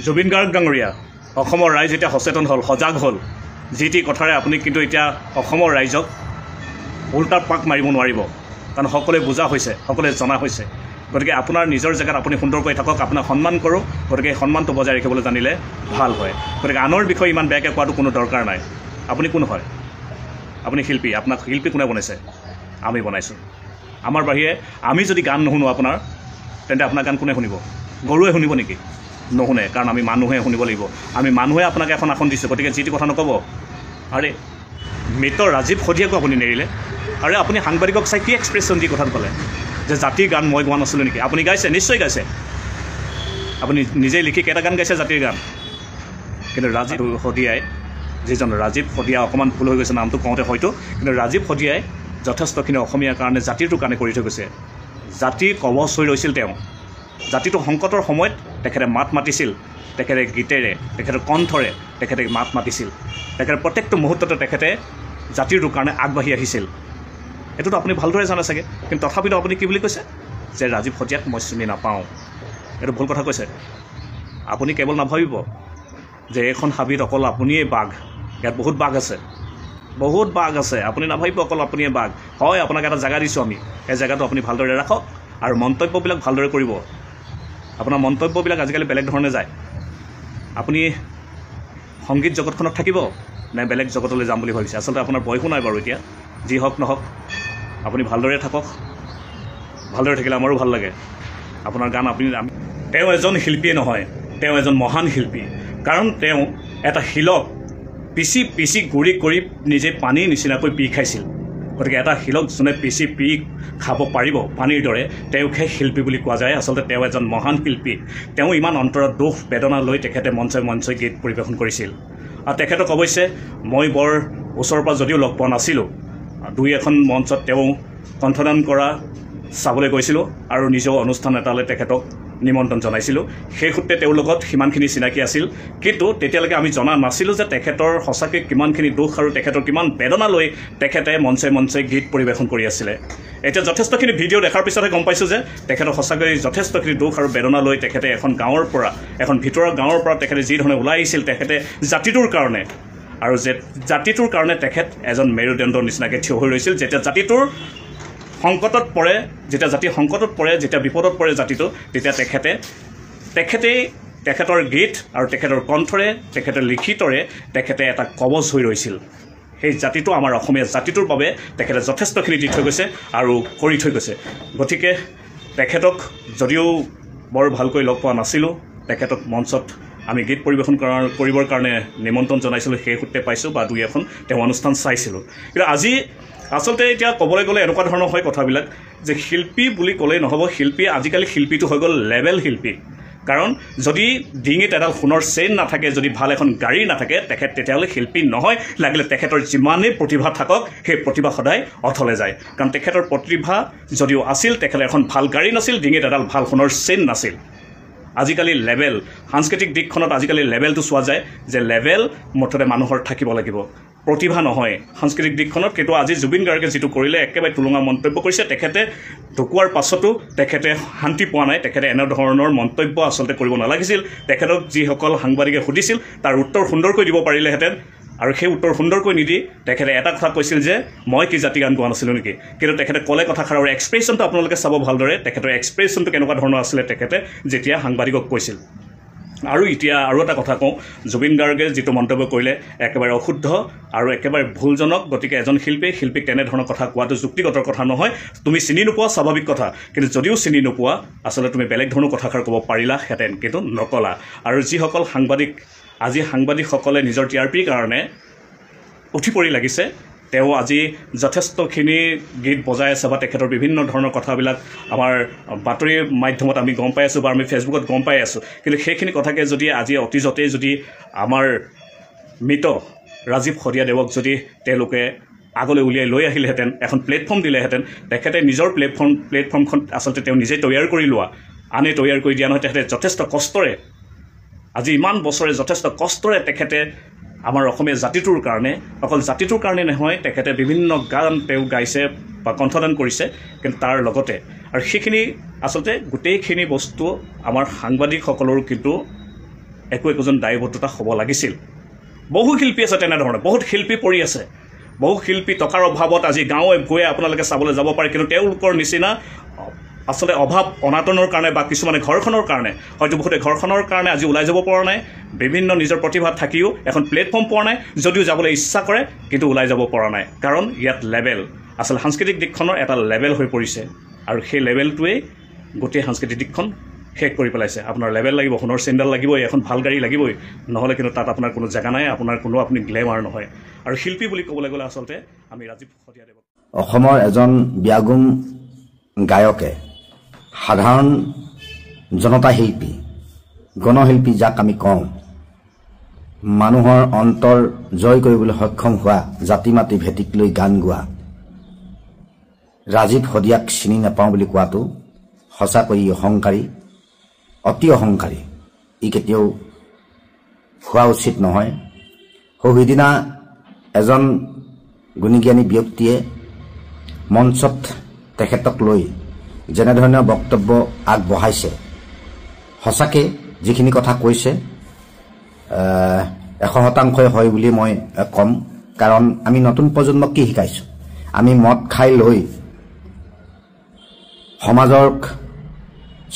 জুবিন গাৰ্গ ডাঙৰীয়া অসমৰ ৰাইজ এতিয়া সচেতন হ'ল, সজাগ হ'ল। যি টি কথাৰে আপুনি কিন্তু এতিয়া অসমৰ ৰাইজক উল্টা পাক মাৰিব নোৱাৰিব, কাৰণ সকলোৱে বুজা হৈছে, সকলোৱে জনা হৈছে। গতিকে আপোনাৰ নিজৰ জেগাত আপুনি সুন্দৰকৈ থাকক, আপোনাক সন্মান কৰোঁ। গতিকে সন্মানটো বজাই ৰাখিবলৈ জানিলে ভাল হয়। গতিকে আনৰ বিষয়ে ইমান বেয়াকৈ কোৱাটো কোনো দৰকাৰ নাই। আপুনি কোন হয়? আপুনি শিল্পী। আপোনাক শিল্পী কোনে বনাইছে? আমি বনাইছোঁ। আমাৰ বাহিৰে আমি যদি গান নুশুনো আপোনাৰ, তেন্তে আপোনাৰ গান কোনে শুনিব? গৰুৱে শুনিব নেকি? নুশুনে, কাৰণ আমি মানুহে শুনিব লাগিব। আমি মানুহে আপোনাক এখন আসন দিছোঁ। গতিকে যি টি কথা নক'ব। আৰে মৃত ৰাজীৱ সদিয়াকো আপুনি নেৰিলে। আৰে আপুনি সাংবাদিকক চাই কি এক্সপ্ৰেছন দি কথাত ক'লে যে জাতিৰ গান মই গোৱা নাছিলোঁ নেকি? আপুনি গাইছে, নিশ্চয় গাইছে। আপুনি নিজেই লিখি কেইটা গান গাইছে জাতিৰ গান। কিন্তু ৰাজীৱ সদিয়াই, যিজন ৰাজীৱ সদিয়া, অকণমান ভুল হৈ গৈছে নামটো কওঁতে হয়তো, কিন্তু ৰাজীৱ সদিয়াই যথেষ্টখিনি অসমীয়াৰ কাৰণে, জাতিটোৰ কাৰণে কৰি থৈ গৈছে। জাতিৰ কৱচ হৈ ৰৈছিল তেওঁ। জাতিটো সংকটৰ সময়ত তেখেতে মাত মাতিছিল, তেখেতে গীতেৰে, তেখেতৰ কণ্ঠৰে তেখেতে মাত মাতিছিল। তেখেতে প্ৰত্যেকটো মুহূৰ্ততে তেখেতে জাতিটোৰ কাৰণে আগবাঢ়ি আহিছিল। এইটোতো আপুনি ভালদৰে জানে চাগে। কিন্তু তথাপিতো আপুনি কি বুলি কৈছে যে ৰাজীৱ সদিয়াক মই চিনি নাপাওঁ। এইটো ভুল কথা কৈছে। আপুনি কেৱল নাভাবিব যে এইখন হাবিত অকল আপুনিয়েই বাঘ। ইয়াত বহুত বাঘ আছে, বহুত বাঘ আছে। আপুনি নাভাবিব অকল আপুনিয়ে বাঘ। হয়, আপোনাক এটা জেগা দিছোঁ আমি। এই জেগাটো আপুনি ভালদৰে ৰাখক আৰু মন্তব্যবিলাক ভালদৰে কৰিব। আপোনাৰ মন্তব্যবিলাক আজিকালি বেলেগ ধৰণে যায়। আপুনি সংগীত জগতখনত থাকিব নে বেলেগ জগতলৈ যাম বুলি ভাবিছে? আচলতে আপোনাৰ বয়সো নাই বাৰু এতিয়া। যি হওক নহওক, আপুনি ভালদৰে থাকক। ভালদৰে থাকিলে আমাৰো ভাল লাগে। আপোনাৰ গান আপুনি, তেওঁ এজন শিল্পীয়ে নহয়, তেওঁ এজন মহান শিল্পী। কাৰণ তেওঁ এটা শিলক পিচি পিচি গুৰি কৰি নিজে পানীৰ নিচিনাকৈ পি খাইছিল। গতিকে এটা শিলক যোনে পিচি পি খাব পাৰিব পানীৰ দৰে, তেওঁকহে শিল্পী বুলি কোৱা যায়। আচলতে তেওঁ এজন মহান শিল্পী। তেওঁ ইমান অন্তৰত দুখ বেদনা লৈ তেখেতে মঞ্চে মঞ্চে গীত পৰিৱেশন কৰিছিল। আৰু তেখেতক অৱশ্যে মই বৰ ওচৰৰ পৰা যদিও লগ পোৱা নাছিলোঁ, দুই এখন মঞ্চত তেওঁ কণ্ঠদান কৰা চাবলৈ গৈছিলোঁ আৰু নিজেও অনুষ্ঠান এটালৈ তেখেতক নিমন্ত্ৰণ জনাইছিলোঁ। সেই সূত্ৰে তেওঁৰ লগত সিমানখিনি চিনাকি আছিল। কিন্তু তেতিয়ালৈকে আমি জনা নাছিলোঁ যে তেখেতৰ সঁচাকৈ কিমানখিনি দুখ আৰু তেখেতৰ কিমান বেদনা লৈ তেখেতে মঞ্চে মঞ্চে গীত পৰিৱেশন কৰি আছিলে। এতিয়া যথেষ্টখিনি ভিডিঅ' দেখাৰ পিছতহে গম পাইছোঁ যে তেখেতৰ সঁচাকৈ যথেষ্টখিনি দুখ আৰু বেদনা লৈ তেখেতে এখন গাঁৱৰ পৰা, এখন ভিতৰৰ গাঁৱৰ পৰা তেখেতে যি ধৰণে ওলাই আহিছিল তেখেতে জাতিটোৰ কাৰণে, আৰু যে জাতিটোৰ কাৰণে তেখেত এজন মেৰুদণ্ডৰ নিচিনাকৈ থিয় হৈ ৰৈছিল। যেতিয়া জাতিটোৰ সংকটত পৰে, যেতিয়া জাতি সংকটত পৰে, যেতিয়া বিপদত পৰে জাতিটো, তেতিয়া তেখেতেই তেখেতৰ গীত আৰু তেখেতৰ কণ্ঠৰে, তেখেতৰ লিখিতৰে তেখেতে এটা কৱচ হৈ ৰৈছিল। সেই জাতিটো, আমাৰ অসমীয়া জাতিটোৰ বাবে তেখেতে যথেষ্টখিনি দি থৈ গৈছে আৰু কৰি থৈ গৈছে। গতিকে তেখেতক যদিও বৰ ভালকৈ লগ পোৱা নাছিলোঁ, তেখেতক মঞ্চত আমি গীত পৰিৱেশন কৰিবৰ কাৰণে নিমন্ত্ৰণ জনাইছিলোঁ। সেই সূত্ৰে পাইছোঁ বা দুই এখন তেওঁ অনুষ্ঠান চাইছিলোঁ। কিন্তু আজি আচলতে এতিয়া ক'বলৈ গ'লে এনেকুৱা ধৰণৰ হয় কথাবিলাক যে শিল্পী বুলি ক'লেই নহ'ব। শিল্পী, আজিকালি শিল্পীটো হৈ গ'ল লেভেল শিল্পী। কাৰণ যদি ডিঙিত এডাল সোণৰ চেইন নাথাকে, যদি ভাল এখন গাড়ী নাথাকে, তেখেত তেতিয়াহ'লে শিল্পী নহয়। লাগিলে তেখেতৰ যিমানেই প্ৰতিভা থাকক, সেই প্ৰতিভা সদায় অথলে যায়। কাৰণ তেখেতৰ প্ৰতিভা যদিও আছিল, তেখেতৰ এখন ভাল গাড়ী নাছিল, ডিঙিত এডাল ভাল সোণৰ চেইন নাছিল। আজিকালি লেভেল, সাংস্কৃতিক দিশখনত আজিকালি লেভেলটো চোৱা যায় যে লেভেল মুঠতে মানুহৰ থাকিব লাগিব, প্ৰতিভা নহয় সাংস্কৃতিক দিশখনত। কিন্তু আজি জুবিন গাৰ্গে যিটো কৰিলে, একেবাৰে তুলঙা মন্তব্য কৰিছে। তেখেতে ঢুকোৱাৰ পাছতো তেখেতে শান্তি পোৱা নাই। তেখেতে এনেধৰণৰ মন্তব্য আচলতে কৰিব নালাগিছিল। তেখেতক যিসকল সাংবাদিকে সুধিছিল তাৰ উত্তৰ সুন্দৰকৈ দিব পাৰিলেহেঁতেন, আৰু সেই উত্তৰ সুন্দৰকৈ নিদি তেখেতে এটা কথা কৈছিল যে মই কি জাতি গান গোৱা নাছিলোঁ নেকি। কিন্তু তেখেতে ক'লে কথাষাৰৰ এক্সপ্ৰেশ্যনটো আপোনালোকে চাব ভালদৰে। তেখেতৰ এক্সপ্ৰেশ্যনটো কেনেকুৱা ধৰণৰ আছিলে তেখেতে যেতিয়া সাংবাদিকক কৈছিল। আৰু এতিয়া আৰু এটা কথা কওঁ, জুবিন গাৰ্গে যিটো মন্তব্য কৰিলে একেবাৰে অশুদ্ধ আৰু একেবাৰে ভুলজনক। গতিকে এজন শিল্পীক তেনেধৰণৰ কথা কোৱাটো যুক্তিগত কথা নহয়। তুমি চিনি নোপোৱা স্বাভাৱিক কথা, কিন্তু যদিও চিনি নোপোৱা, আচলতে তুমি বেলেগ ধৰণৰ কথাষাৰ ক'ব পাৰিলাহেঁতেন, কিন্তু নকলা। আৰু যিসকল সাংবাদিক, আজি সাংবাদিকসকলে নিজৰ TRPৰ কাৰণে উঠি পৰি লাগিছে, তেওঁ আজি যথেষ্টখিনি গীত বজাই আছে বা তেখেতৰ বিভিন্ন ধৰণৰ কথাবিলাক আমাৰ বাতৰি মাধ্যমত আমি গম পাই আছোঁ বা আমি ফেচবুকত গম পাই আছোঁ। কিন্তু সেইখিনি কথাকে যদি আজি অতীজতেই যদি আমাৰ মৃত ৰাজীৱ সদিয়াদেৱক যদি তেওঁলোকে আগলৈ উলিয়াই লৈ আহিলেহেঁতেন, এখন প্লেটফৰ্ম দিলেহেঁতেন, তেখেতে নিজৰ প্লেটফৰ্মখন আচলতে তেওঁ নিজেই তৈয়াৰ কৰি লোৱা, আনে তৈয়াৰ কৰি দিয়া নহয়। তেখেতে যথেষ্ট কষ্টৰে, আজি ইমান বছৰে যথেষ্ট কষ্টৰে তেখেতে আমাৰ অসমীয়া জাতিটোৰ কাৰণে, অকল জাতিটোৰ কাৰণে নহয়, তেখেতে বিভিন্ন গান তেওঁ গাইছে বা কণ্ঠদান কৰিছে। কিন্তু তাৰ লগতে আৰু সেইখিনি আচলতে গোটেইখিনি বস্তু আমাৰ সাংবাদিকসকলৰো কিন্তু একোজন দায়বদ্ধতা হ'ব লাগিছিল বহু শিল্পী আছে তেনেধৰণে বহুত শিল্পী পৰি আছে বহু শিল্পী টকাৰ অভাৱত আজি গাঁৱে গৈ আপোনালোকে চাবলৈ যাব পাৰে কিন্তু তেওঁলোকৰ নিচিনা আসলে অভাৱ অনাটনৰ কাৰণে বা কিছুমানে ঘৰখনৰ কাৰণে হয়তো বহুতে ঘৰখনৰ কাৰণে আজি ওলাই যাব পৰা নাই বিভিন্ন নিজৰ প্ৰতিভা থাকিও এখন প্লেটফৰ্ম পোৱা নাই যদিও যাবলৈ ইচ্ছা কৰে কিন্তু ওলাই যাব পৰা নাই কাৰণ ইয়াত লেভেল আসলে সাংস্কৃতিক দিশখনৰ এটা লেভেল হৈ পৰিছে আৰু সেই লেভেলটোৱে গোটেই সাংস্কৃতিক দিশখন শেষ কৰি পেলাইছে আপোনাৰ লেভেল লাগিব সোণৰ চেণ্ডেল লাগিবই এখন ভাল গাড়ী লাগিবই নহ'লে কিন্তু তাত আপোনাৰ কোনো জেগা নাই আপোনাৰ কোনো আপুনি গ্লেমাৰ নহয় আৰু শিল্পী বুলি ক'বলৈ গ'লে আচলতে আমি ৰাজীৱ শদিয়াদেৱক অসমৰ এজন ব্যাগুম গায়কে সাধাৰণ জনতা শিল্পী গণশিল্পী যাক আমি কওঁ মানুহৰ অন্তৰ জয় কৰিবলৈ সক্ষম হোৱা জাতি মাতি ভেটিক লৈ গান গোৱা ৰাজীৱ শদিয়াক চিনি নাপাওঁ বুলি কোৱাটো সঁচাকৈ অহংকাৰী অতি অহংকাৰী ই কেতিয়াও হোৱা উচিত নহয় সেইদিনা এজন গুণীজ্ঞানী ব্যক্তিয়ে মঞ্চত তেখেতক লৈ যেনেধৰণৰ বক্তব্য আগবঢ়াইছে সঁচাকৈ যিখিনি কথা কৈছে 100% হয় বুলি মই কম কাৰণ আমি নতুন প্ৰজন্মক কি শিকাইছো আমি মদ খাই লৈ সমাজৰ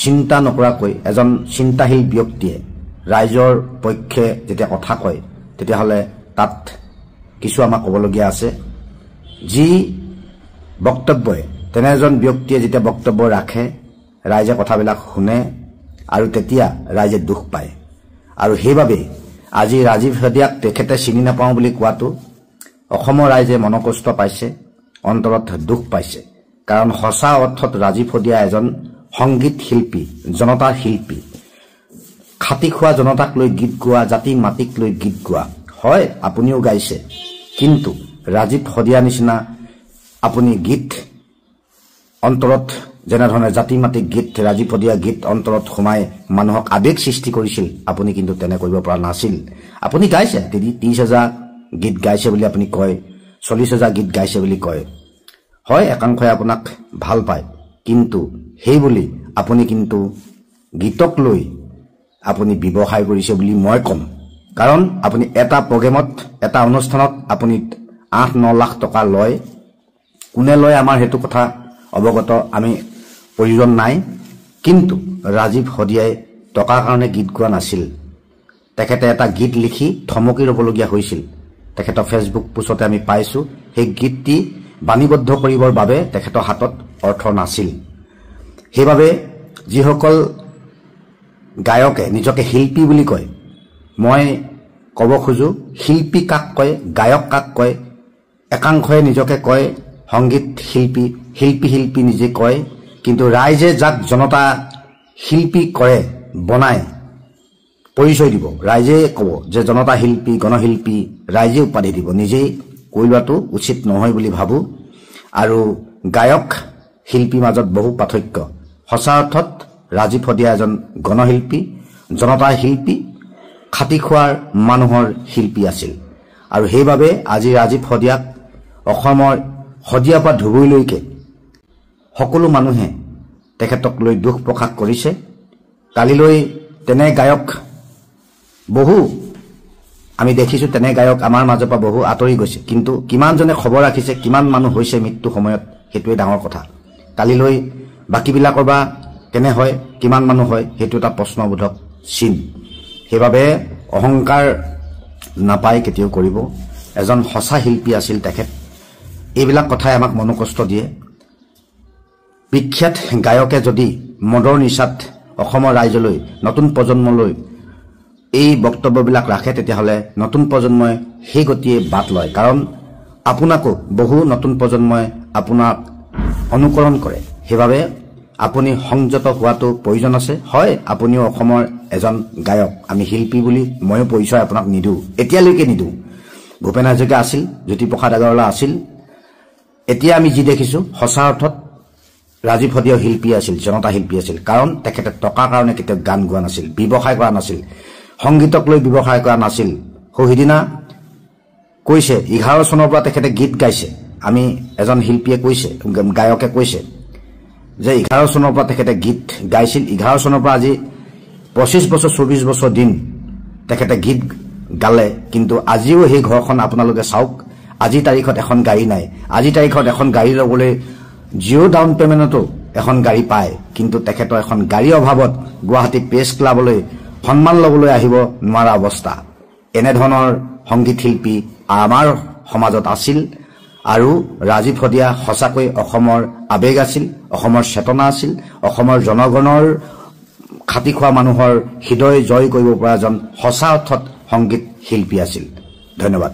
চিন্তা নকৰাকৈ এজন চিন্তাশীল ব্যক্তিয়ে ৰাইজৰ পক্ষে যেতিয়া কথা কয় তেতিয়াহ'লে তাত কিছু আমাক ক'বলগীয়া আছে যি বক্তব্যই তেনে এজন ব্যক্তিয়ে যেতিয়া বক্তব্য ৰাখে ৰাইজে কথাবিলাক শুনে আৰু তেতিয়া ৰাইজে দুখ পায় আৰু সেইবাবে আজি ৰাজীৱ শদিয়াক তেখেতে চিনি নাপাওঁ বুলি কোৱাটো অসমৰ ৰাইজে মনকষ্ট পাইছে অন্তৰত দুখ পাইছে কাৰণ সঁচা অৰ্থত ৰাজীৱ শদিয়া এজন সংগীত শিল্পী জনতাৰ শিল্পী খাটি খোৱা জনতাক লৈ গীত গোৱা জাতি মাটিক লৈ গীত গোৱা হয় আপুনিও গাইছে কিন্তু ৰাজীৱ শদিয়া নিচিনা আপুনি গীত অন্তৰত যেনেধৰণে জাতি মাটিক গীত ৰাজীৱ শদিয়া গীত অন্তৰত সোমাই মানুহক আবেগ সৃষ্টি কৰিছিল আপুনি কিন্তু তেনে কৰিব পৰা নাছিল আপুনি গাইছে 30,000 গীত গাইছে বুলি আপুনি কয় 40,000 গীত গাইছে বুলি কয় হয় একাংশই আপোনাক ভাল পায় কিন্তু সেই বুলি আপুনি কিন্তু গীতক লৈ আপুনি ব্যৱসায় কৰিছে বুলি মই কম কাৰণ আপুনি এটা প্ৰগ্ৰামত এটা অনুষ্ঠানত আপুনি 8-9 লাখ টকা লয় কোনে লয় আমাৰ হেতু কথা অৱগত আমি প্ৰয়োজন নাই কিন্তু ৰাজীৱ শদিয়াই টকাৰ কাৰণে গীত গোৱা নাছিল তেখেতে এটা গীত লিখি থমকি ৰবলগীয়া হৈছিল তেখেতৰ ফেচবুক পোষ্টতে আমি পাইছো সেই গীতটি বাণীবদ্ধ কৰিবৰ বাবে তেখেতৰ হাতত অৰ্থ নাছিল সেইবাবে যিসকল গায়কে নিজকে শিল্পী বুলি কয় মই ক'ব খোজো শিল্পী কাক কয় গায়ক কাক কয় একাংশই নিজকে কয় সংগীত শিল্পী শিল্পী নিজে কয় কিন্তু ৰাইজে যাক জনতা শিল্পী কৰে বনায় পৰিচয় দিব ৰাইজে ক'ব যে জনতা শিল্পী গণশিল্পী ৰাইজে উপাধি দিব নিজেই কৈ লোৱাটো উচিত নহয় বুলি ভাবো আৰু গায়ক শিল্পী মাজত বহু পাৰ্থক্য সঁচা অৰ্থত ৰাজীৱ শদিয়া এজন গণশিল্পী জনতাৰ শিল্পী খাটি খোৱাৰ মানুহৰ শিল্পী আছিল আৰু সেইবাবে আজি ৰাজীৱ শদিয়াক অসমৰ শদিয়াৰ পৰা ধুবুৰীলৈকে সকলো মানুহে তেখেতক লৈ দুখ প্ৰকাশ কৰিছে কালিলৈ তেনে গায়ক বহু আমি দেখিছো তেনে গায়ক আমাৰ মাজৰ পৰা বহু আঁতৰি গৈছে কিন্তু কিমানজনে খবৰ ৰাখিছে কিমান মানুহ হৈছে মৃত্যু সময়ত হেতুৱে ডাঙৰ কথা কালিলৈ বাকিবিলাকৰ বা কেনে হয় কিমান মানুহ হয় হেতু এটা প্ৰশ্নবোধক চিন সেইবাবে অহংকাৰ নাপাই কেতিয়াও কৰিব এজন সঁচা শিল্পী আছিল তেখেত এইবিলাক কথাই আমাক মনোকষ্ট দিয়ে বিখ্যাত গায়কে যদি মদৰ নিচাত অসমৰ ৰাইজলৈ নতুন প্ৰজন্মলৈ এই বক্তব্যবিলাক ৰাখে তেতিয়াহ'লে নতুন প্ৰজন্মই সেই গতিয়ে বাট লয় কাৰণ আপোনাকো বহু নতুন প্ৰজন্মই আপোনাক অনুকৰণ কৰে সেইবাবে আপুনি সংযত হোৱাটো প্ৰয়োজন আছে হয় আপুনিও অসমৰ এজন গায়ক আমি শিল্পী বুলি ময়ো পৰিচয় আপোনাক নিদিওঁ এতিয়ালৈকে নিদিওঁ ভূপেন হাজৰিকা আছিল জ্যোতিপ্ৰসাদ আগৰৱালা আছিল এতিয়া আমি যি দেখিছো সঁচা অৰ্থত ৰাজীৱ শদিয়া শিল্পী আছিল জনতা শিল্পী আছিল কাৰণ তেখেতে টকাৰ কাৰণে কেতিয়াও গান গোৱা নাছিল ব্যৱসায় কৰা নাছিল সংগীতক লৈ ব্যৱসায় কৰা নাছিল সেইদিনা কৈছে 11 চনৰ পৰা তেখেতে গীত গাইছে আমি এজন শিল্পীয়ে কৈছে গায়কে কৈছে যে 11 চনৰ পৰা তেখেতে গীত গাইছিল 11 চনৰ পৰা আজি 25 বছৰ 24 বছৰ দিন তেখেতে গীত গালে, কিন্তু আজিও সেই ঘৰখন আপোনালোকে চাওক, আজিৰ তাৰিখত এখন গাড়ী নাই। আজিৰ তাৰিখত এখন গাড়ী ল'বলৈ 0 ডাউন পেমেণ্টতো এখন গাড়ী পায়, কিন্তু তেখেতৰ এখন গাড়ীৰ অভাৱত গুৱাহাটী প্ৰেছ ক্লাবলৈ সন্মান ল'বলৈ আহিব নোৱাৰা অৱস্থা। এনেধৰণৰ সংগীত শিল্পী আমাৰ সমাজত আছিল আৰু ৰাজীৱ হদিয়া সঁচাকৈ অসমৰ আৱেগ আছিল, অসমৰ চেতনা আছিল, অসমৰ জনগণৰ খাটি খোৱা মানুহৰ হৃদয় জয় কৰিব পৰা এজন সঁচা অৰ্থত সংগীত শিল্পী আছিল। ধন্যবাদ।